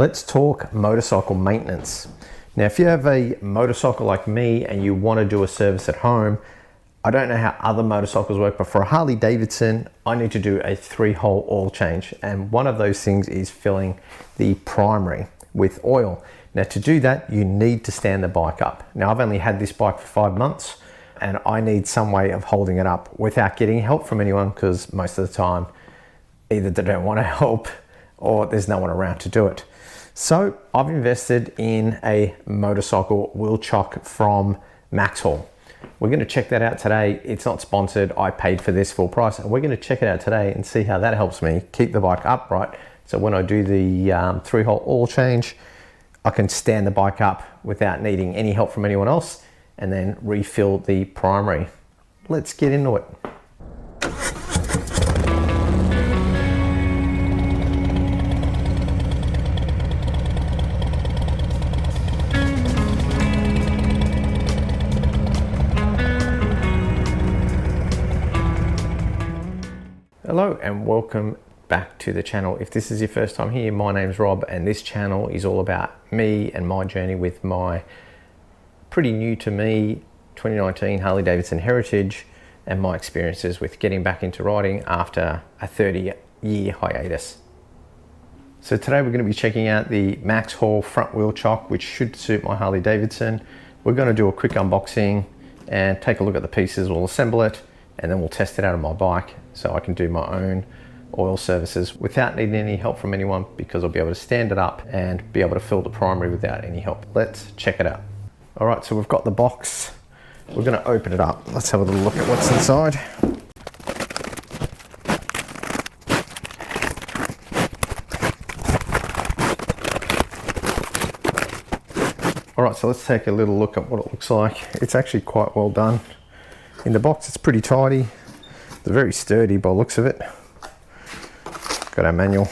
Let's talk motorcycle maintenance. Now, if you have a motorcycle like me and you want to do a service at home, I don't know how other motorcycles work, but for a Harley Davidson, I need to do a 3-hole oil change. And one of those things is filling the primary with oil. Now, to do that, you need to stand the bike up. Now, I've only had this bike for 5 months and I need some way of holding it up without getting help from anyone, because most of the time, either they don't want to help or there's no one around to do it. So I've invested in a motorcycle wheel chock from MaxxHaul. We're going to check that out today. It's not sponsored. I paid for this full price, and we're going to check it out today and see how that helps me keep the bike upright. So when I do the 3-hole oil change, I can stand the bike up without needing any help from anyone else, and then refill the primary. Let's get into it. Hello and welcome back to the channel. If this is your first time here, my name's Rob, and this channel is all about me and my journey with my pretty new to me 2019 Harley Davidson Heritage and my experiences with getting back into riding after a 30-year hiatus. So today we're going to be checking out the MaxxHaul front wheel chock, which should suit my Harley Davidson. We're going to do a quick unboxing and take a look at the pieces. We'll assemble it and then we'll test it out on my bike so I can do my own oil services without needing any help from anyone, because I'll be able to stand it up and be able to fill the primary without any help. Let's check it out. All right, so we've got the box. We're going to open it up. Let's have a little look at what's inside. All right, so let's take a little look at what it looks like. It's actually quite well done. In the box, it's pretty tidy. It's very sturdy by the looks of it. Got our manual.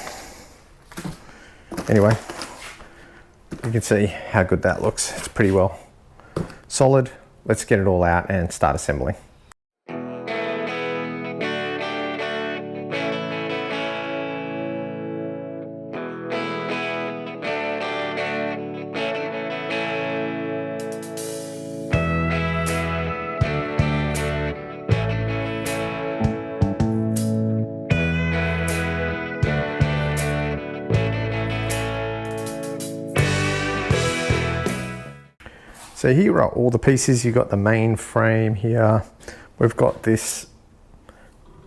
Anyway, you can see how good that looks. It's pretty well solid. Let's get it all out and start assembling. So here are all the pieces. You've got the main frame here. We've got this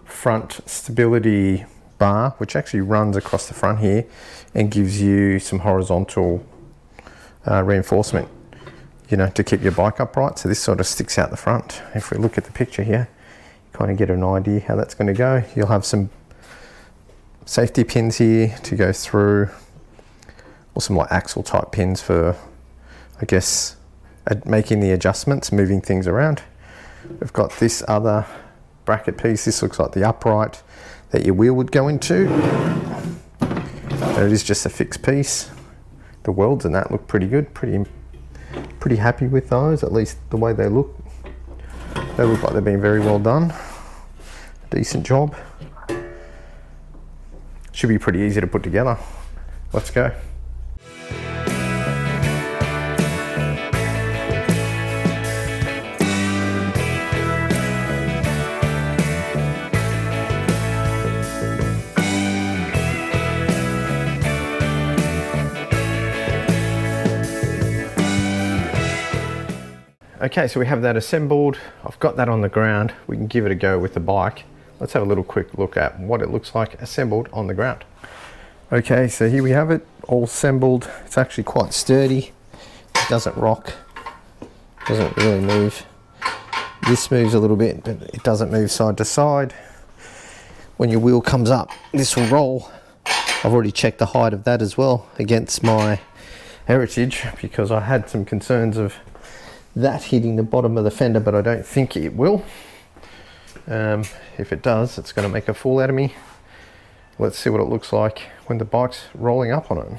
front stability bar, which actually runs across the front here and gives you some horizontal reinforcement, you know, to keep your bike upright. So this sort of sticks out the front. If we look at the picture here, you kind of get an idea how that's going to go. You'll have some safety pins here to go through, or some like axle type pins for, I guess, making the adjustments, moving things around. We've got this other bracket piece. This looks like the upright that your wheel would go into. And it is just a fixed piece. The welds and that look pretty good. Pretty happy with those, at least the way they look. They look like they've been very well done. Decent job. Should be pretty easy to put together. Let's go. Okay, so we have that assembled. I've got that on the ground. We can give it a go with the bike. Let's have a little quick look at what it looks like assembled on the ground. Okay, so here we have it all assembled. It's actually quite sturdy. It doesn't rock, doesn't really move. This moves a little bit, but it doesn't move side to side. When your wheel comes up, this will roll. I've already checked the height of that as well against my Heritage, because I had some concerns of that hitting the bottom of the fender, but I don't think it will. If it does, it's going to make a fool out of me. Let's see what it looks like when the bike's rolling up on it.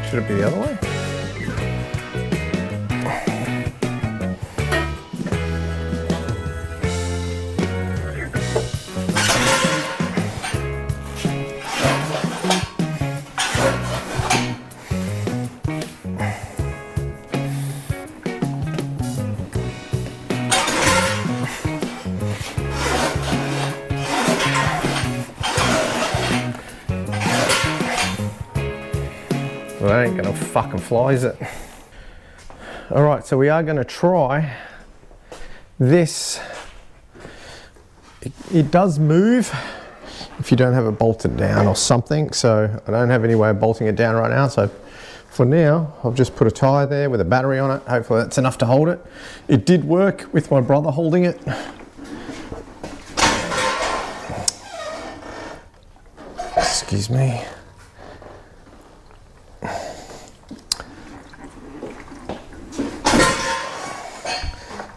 Should it be the other way? Well, that ain't gonna fucking fly, is it? All right, so we are gonna try this. It does move if you don't have it bolted down or something. So I don't have any way of bolting it down right now. So for now, I've just put a tire there with a battery on it. Hopefully that's enough to hold it. It did work with my brother holding it. Excuse me.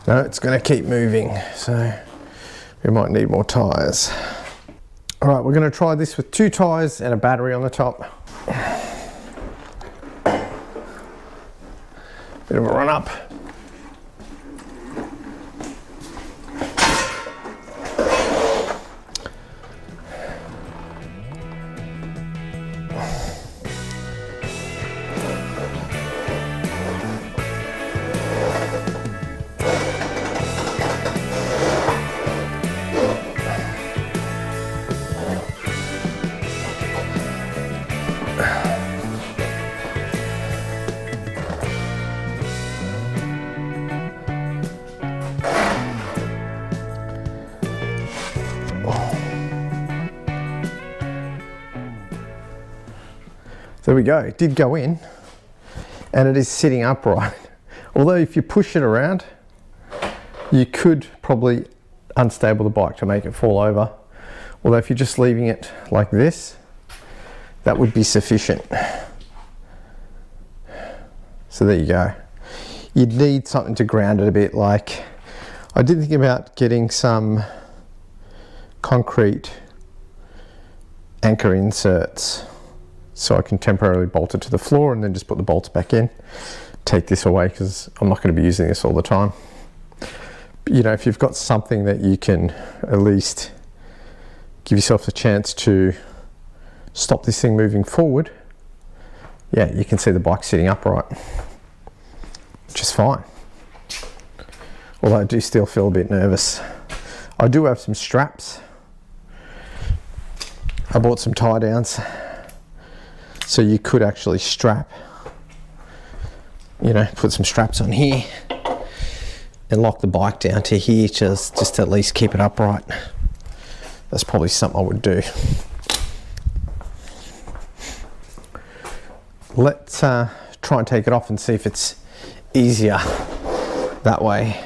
No, it's going to keep moving, so we might need more tires. All right, we're going to try this with 2 tires and a battery on the top. Bit of a run up. There we go, it did go in and it is sitting upright. Although if you push it around, you could probably unstable the bike to make it fall over. Although if you're just leaving it like this, that would be sufficient. So there you go. You'd need something to ground it a bit. Like, I did think about getting some concrete anchor inserts so I can temporarily bolt it to the floor and then just put the bolts back in. Take this away because I'm not going to be using this all the time. But, you know, if you've got something that you can at least give yourself a chance to stop this thing moving forward, yeah, you can see the bike sitting upright, which is fine. Although I do still feel a bit nervous. I do have some straps. I bought some tie downs. So you could actually strap, you know, put some straps on here and lock the bike down to here just to at least keep it upright. That's probably something I would do. Let's try and take it off and see if it's easier that way.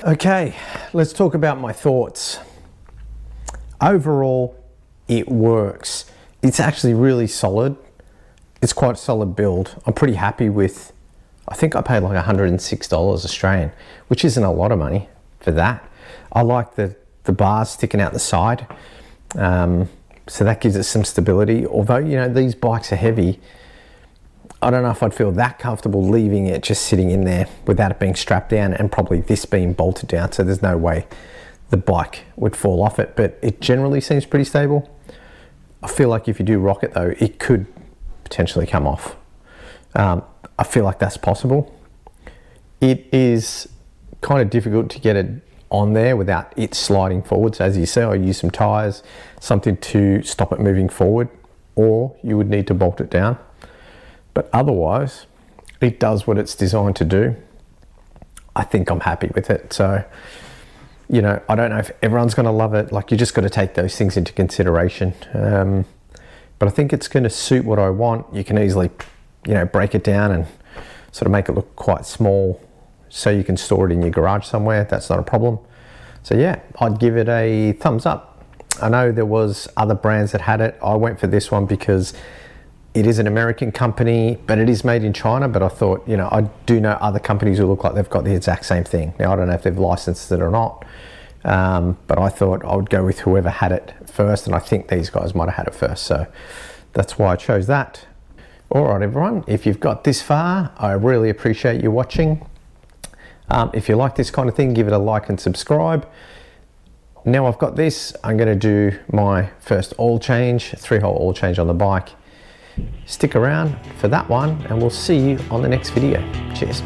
Okay, let's talk about my thoughts. Overall, it works. It's actually really solid. It's quite a solid build. I'm pretty happy with, I think I paid like $106 Australian, which isn't a lot of money for that. I like the bars sticking out the side. So that gives it some stability. Although, you know, these bikes are heavy, I don't know if I'd feel that comfortable leaving it just sitting in there without it being strapped down and probably this being bolted down, so there's no way the bike would fall off it, but it generally seems pretty stable. I feel like if you do rock it though, it could potentially come off. I feel like that's possible. It is kind of difficult to get it on there without it sliding forwards. As you see, I use some tires, something to stop it moving forward, or you would need to bolt it down. But otherwise, it does what it's designed to do. I think I'm happy with it. So, you know, I don't know if everyone's going to love it. Like, you just got to take those things into consideration. But I think it's going to suit what I want. You can easily, you know, break it down and sort of make it look quite small so you can store it in your garage somewhere. That's not a problem. So yeah, I'd give it a thumbs up. I know there was other brands that had it. I went for this one because it is an American company, but it is made in China. But I thought, you know, I do know other companies who look like they've got the exact same thing. Now, I don't know if they've licensed it or not, but I thought I would go with whoever had it first, and I think these guys might have had it first. So that's why I chose that. All right, everyone, if you've got this far, I really appreciate you watching. If you like this kind of thing, give it a like and subscribe. Now I've got this, I'm going to do my first oil change, 3-hole oil change on the bike. Stick around for that one, and we'll see you on the next video. Cheers.